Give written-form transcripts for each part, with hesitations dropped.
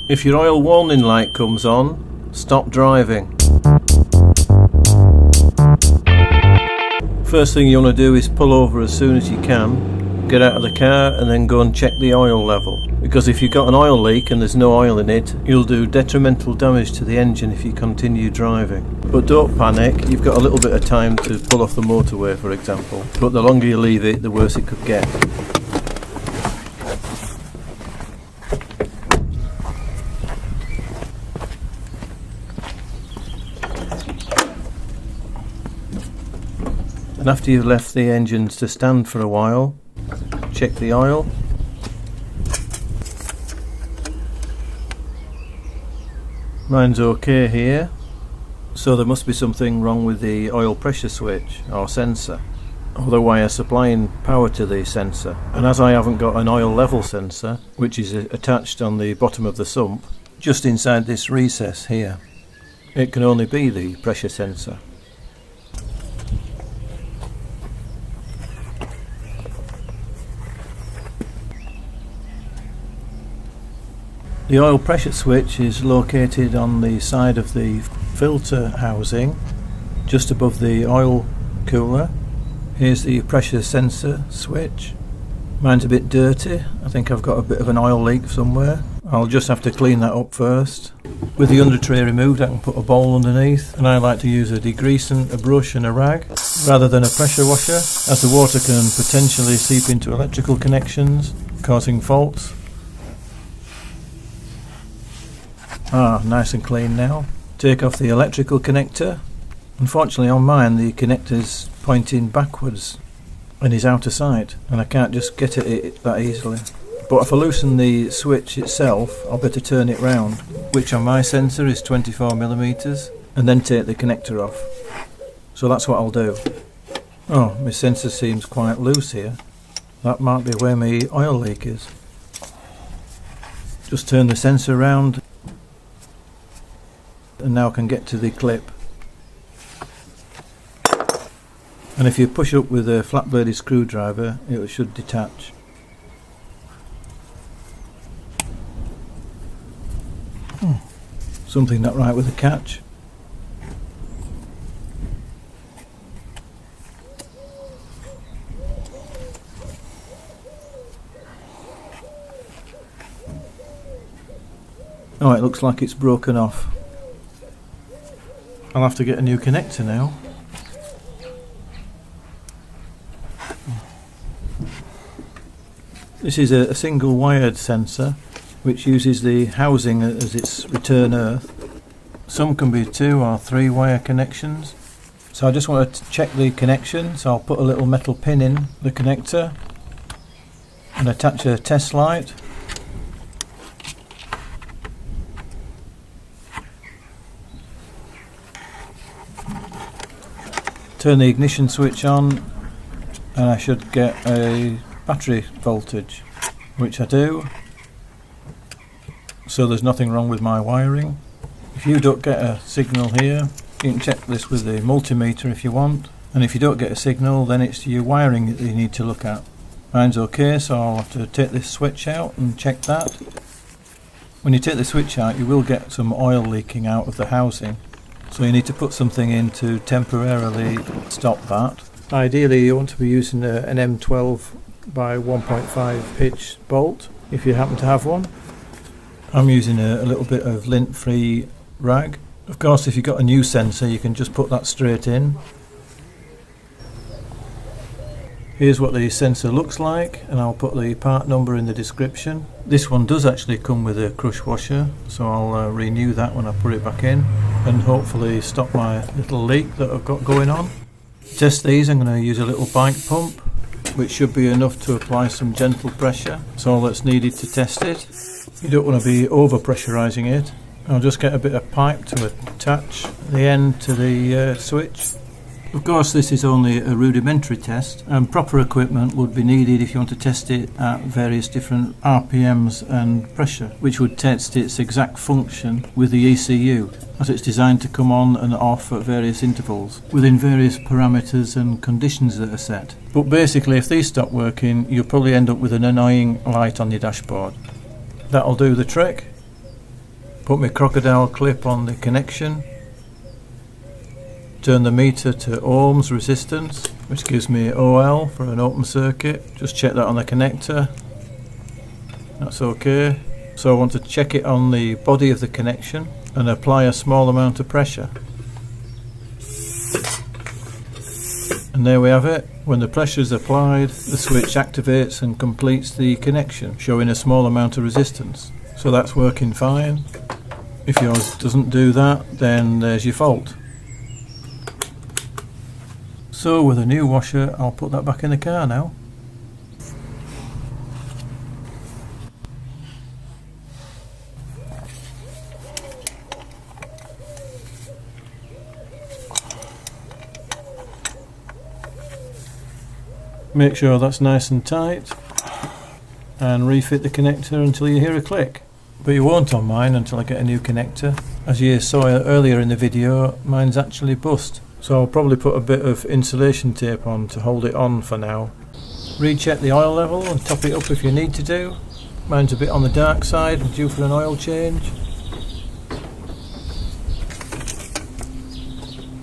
If your oil warning light comes on, stop driving. First thing you want to do is pull over as soon as you can, get out of the car and then go and check the oil level. Because if you've got an oil leak and there's no oil in it, you'll do detrimental damage to the engine if you continue driving. But don't panic, you've got a little bit of time to pull off the motorway, for example. But the longer you leave it, the worse it could get. And after you've left the engines to stand for a while, check the oil. Mine's okay here, so there must be something wrong with the oil pressure switch or sensor, or the wire supplying power to the sensor. And as I haven't got an oil level sensor, which is attached on the bottom of the sump, just inside this recess here, it can only be the pressure sensor. The oil pressure switch is located on the side of the filter housing, just above the oil cooler. Here's the pressure sensor switch. Mine's a bit dirty. I think I've got a bit of an oil leak somewhere. I'll just have to clean that up first. With the under tray removed, I can put a bowl underneath, and I like to use a degreasant, a brush and a rag rather than a pressure washer, as the water can potentially seep into electrical connections, causing faults. Nice and clean now. Take off the electrical connector. Unfortunately on mine the connector's pointing backwards and is out of sight, and I can't just get at it that easily. But if I loosen the switch itself, I'll better turn it round, which on my sensor is 24mm, and then take the connector off. So that's what I'll do. Oh, my sensor seems quite loose here. That might be where my oil leak is. Just turn the sensor round, and now I can get to the clip. And if you push up with a flat bladed screwdriver, it should detach. Something not right with the catch. Oh, it looks like it's broken off. I'll have to get a new connector now. This is a single wired sensor which uses the housing as its return earth. Some can be 2 or 3 wire connections. So I just want to check the connection, so I'll put a little metal pin in the connector and attach a test light. Turn the ignition switch on and I should get a battery voltage, which I do, so there's nothing wrong with my wiring. If you don't get a signal here, you can check this with the multimeter if you want, and if you don't get a signal then it's your wiring that you need to look at. Mine's okay, so I'll have to take this switch out and check that. When you take the switch out you will get some oil leaking out of the housing, so you need to put something in to temporarily stop that. Ideally you want to be using an M12 by 1.5 pitch bolt if you happen to have one. I'm using a little bit of lint free rag. Of course if you've got a new sensor you can just put that straight in. Here's what the sensor looks like, and I'll put the part number in the description. This one does actually come with a crush washer, so I'll renew that when I put it back in and hopefully stop my little leak that I've got going on. To test these I'm going to use a little bike pump, which should be enough to apply some gentle pressure. That's all that's needed to test it. You don't want to be over pressurising it. I'll just get a bit of pipe to attach the end to the switch. Of course this is only a rudimentary test, and proper equipment would be needed if you want to test it at various different RPMs and pressure, which would test its exact function with the ECU, as it's designed to come on and off at various intervals within various parameters and conditions that are set. But basically if these stop working you'll probably end up with an annoying light on your dashboard. That'll do the trick. Put my crocodile clip on the connection. Turn the meter to ohms resistance, which gives me OL for an open circuit. Just check that on the connector. That's okay. So I want to check it on the body of the connection and apply a small amount of pressure. And there we have it. When the pressure is applied, the switch activates and completes the connection, showing a small amount of resistance. So that's working fine. If yours doesn't do that, then there's your fault. So with a new washer, I'll put that back in the car now. Make sure that's nice and tight and refit the connector until you hear a click. But you won't on mine until I get a new connector. As you saw earlier in the video, mine's actually bust. So I'll probably put a bit of insulation tape on to hold it on for now. Recheck the oil level and top it up if you need to do. Mine's a bit on the dark side and due for an oil change.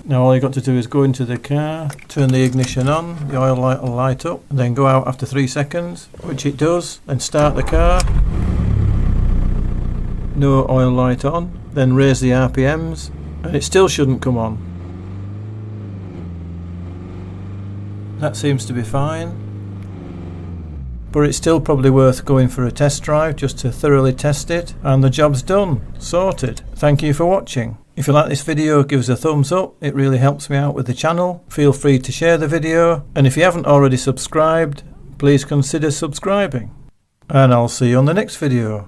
Now all you got to do is go into the car, turn the ignition on, the oil light will light up, and then go out after 3 seconds, which it does, then start the car. No oil light on, then raise the RPMs, and it still shouldn't come on. That seems to be fine, but it's still probably worth going for a test drive just to thoroughly test it, and the job's done, sorted. Thank you for watching. If you like this video, give us a thumbs up, it really helps me out with the channel. Feel free to share the video, and if you haven't already subscribed, please consider subscribing. And I'll see you on the next video.